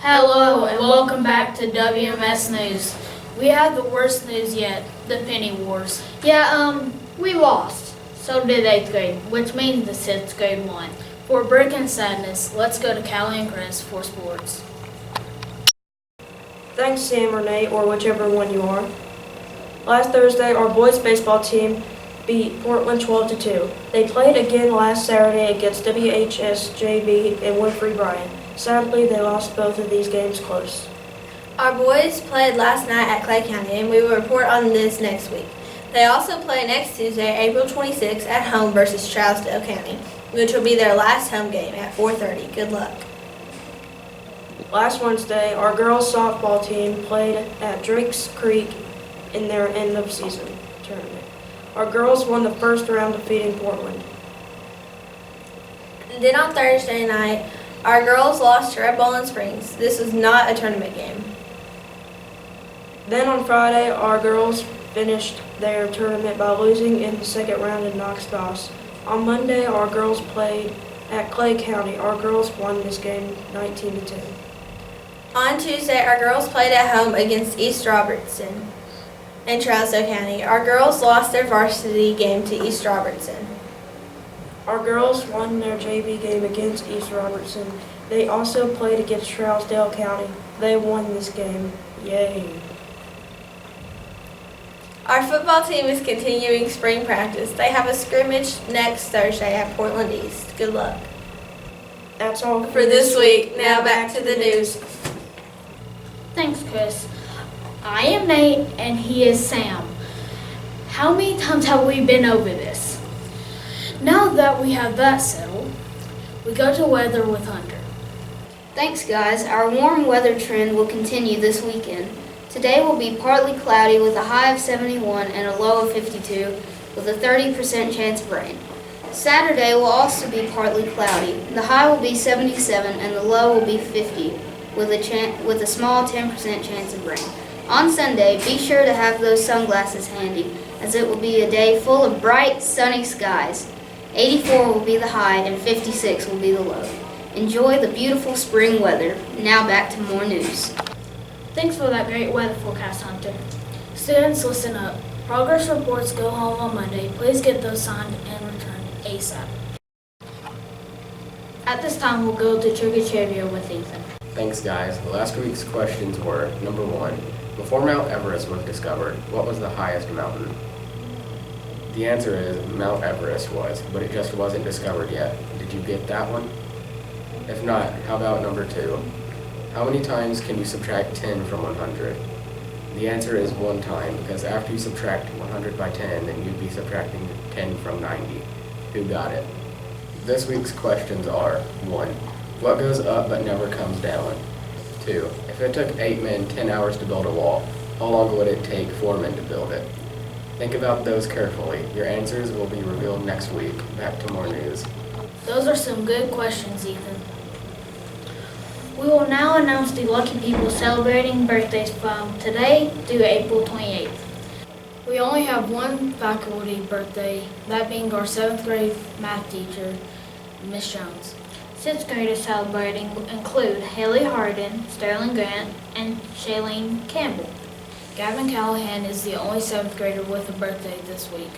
Hello and welcome back to WMS News. We have the worst news yet, the penny wars. We lost. So did 8th grade, which means the 6th grade won. For a break in sadness, let's go to Callie and Chris for sports. Thanks, Sam or Nate, or whichever one you are. Last Thursday, our boys baseball team beat Portland 12-2. They played again last Saturday against WHS JV and Winfrey Bryan. Sadly, they lost both of these games close. Our boys played last night at Clay County, and we will report on this next week. They also play next Tuesday, April 26th, at home versus Trousdale County, which will be their last home game at 4:30. Good luck. Last Wednesday, our girls softball team played at Drakes Creek in their end-of-season tournament. Our girls won the first round, defeating Portland. Then on Thursday night, our girls lost to Red Bowling Springs. This was not a tournament game. Then on Friday, our girls finished their tournament by losing in the second round in Knox Goss. On Monday, our girls played at Clay County. Our girls won this game 19-10. On Tuesday, our girls played at home against East Robertson in Trousdale County. Our girls lost their varsity game to East Robertson. Our girls won their JV game against East Robertson. They also played against Trousdale County. They won this game. Yay! Our football team is continuing spring practice. They have a scrimmage next Thursday at Portland East. Good luck. That's all For this week, now back to the news. Thanks, Chris. I am Nate and he is Sam. How many times have we been over this? Now that we have that settled, we go to weather with Hunter. Thanks, guys. Our warm weather trend will continue this weekend. Today will be partly cloudy with a high of 71 and a low of 52 with a 30% chance of rain. Saturday will also be partly cloudy. The high will be 77 and the low will be 50 with a small 10% chance of rain. On Sunday, be sure to have those sunglasses handy as it will be a day full of bright, sunny skies. 84 will be the high and 56 will be the low. Enjoy the beautiful spring weather. Now back to more news. Thanks for that great weather forecast, Hunter. Students, listen up. Progress reports go home on Monday. Please get those signed and returned ASAP. At this time, we'll go to Trivia with Ethan. Thanks, guys. Last week's questions were, number 1, before Mount Everest was discovered, what was the highest mountain? The answer is Mount Everest was, but it just wasn't discovered yet. Did you get that one? If not, how about number 2? How many times can you subtract 10 from 100? The answer is 1 time, because after you subtract 100 by 10, then you'd be subtracting 10 from 90. Who got it? This week's questions are, 1. What goes up but never comes down? 2. If it took 8 men 10 hours to build a wall, how long would it take 4 men to build it? Think about those carefully. Your answers will be revealed next week. Back to more news. Those are some good questions, Ethan. We will now announce the lucky people celebrating birthdays from today through April 28th. We only have one faculty birthday, that being our 7th grade math teacher, Miss Jones. 6th graders celebrating include Haley Harden, Sterling Grant, and Shailene Campbell. Gavin Callahan is the only 7th grader with a birthday this week.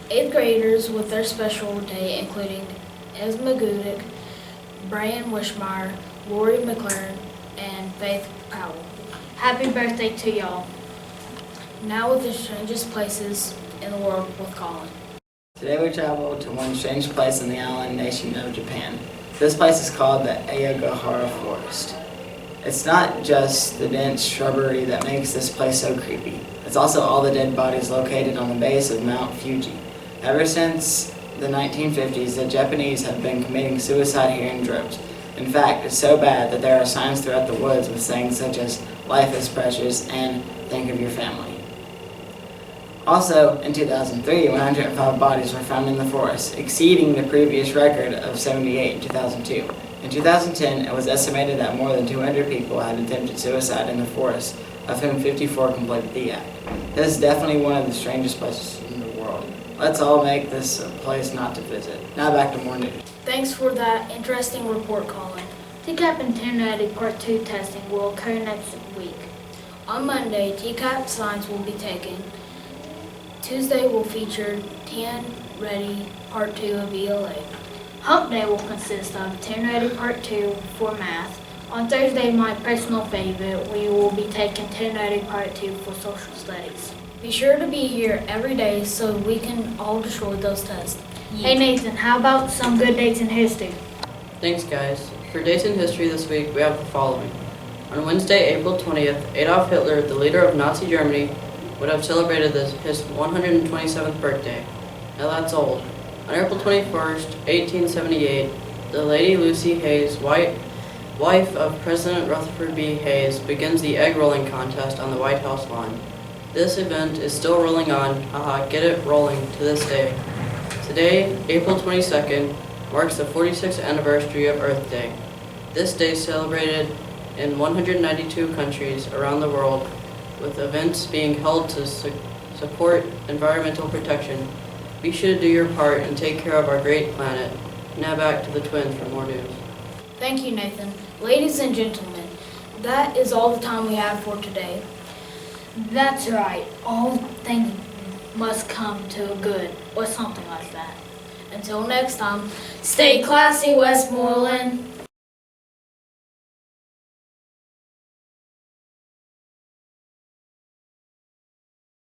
8th graders with their special day including Esma Gudick, Brian Wishmeyer, Lori McLaren, and Faith Powell. Happy birthday to y'all. Now with the strangest places in the world with Colin. Today we travel to one strange place in the island nation of Japan. This place is called the Aokigahara Forest. It's not just the dense shrubbery that makes this place so creepy. It's also all the dead bodies located on the base of Mount Fuji. Ever since the 1950s, the Japanese have been committing suicide here in droves. In fact, it's so bad that there are signs throughout the woods with sayings such as, "Life is precious," and "Think of your family." Also, in 2003, 105 bodies were found in the forest, exceeding the previous record of 78 in 2002. In 2010, it was estimated that more than 200 people had attempted suicide in the forest, of whom 54 completed the act. This is definitely one of the strangest places in the world. Let's all make this a place not to visit. Now back to more news. Thanks for that interesting report, Colin. TCAP and 1080 Part 2 testing will occur next week. On Monday, TCAP science will be taken. Tuesday will feature 10 Ready Part 2 of ELA. Hump Day will consist of 10 Ready Part 2 for math. On Thursday, my personal favorite, we will be taking 10 Ready Part 2 for social studies. Be sure to be here every day so we can all destroy those tests. Hey Nathan, how about some good dates in history? Thanks, guys. For dates in history this week, we have the following. On Wednesday, April 20th, Adolf Hitler, the leader of Nazi Germany, would have celebrated his 127th birthday. Now that's old. On April 21st, 1878, the Lady Lucy Hayes, wife of President Rutherford B. Hayes, begins the egg rolling contest on the White House lawn. This event is still rolling on, get it rolling, to this day. Today, April 22nd, marks the 46th anniversary of Earth Day. This day is celebrated in 192 countries around the world, with events being held to support environmental protection. Be sure to do your part and take care of our great planet. Now back to the twins for more news. Thank you, Nathan. Ladies and gentlemen, that is all the time we have for today. That's right, all things must come to a good, or something like that. Until next time, stay classy, Westmoreland.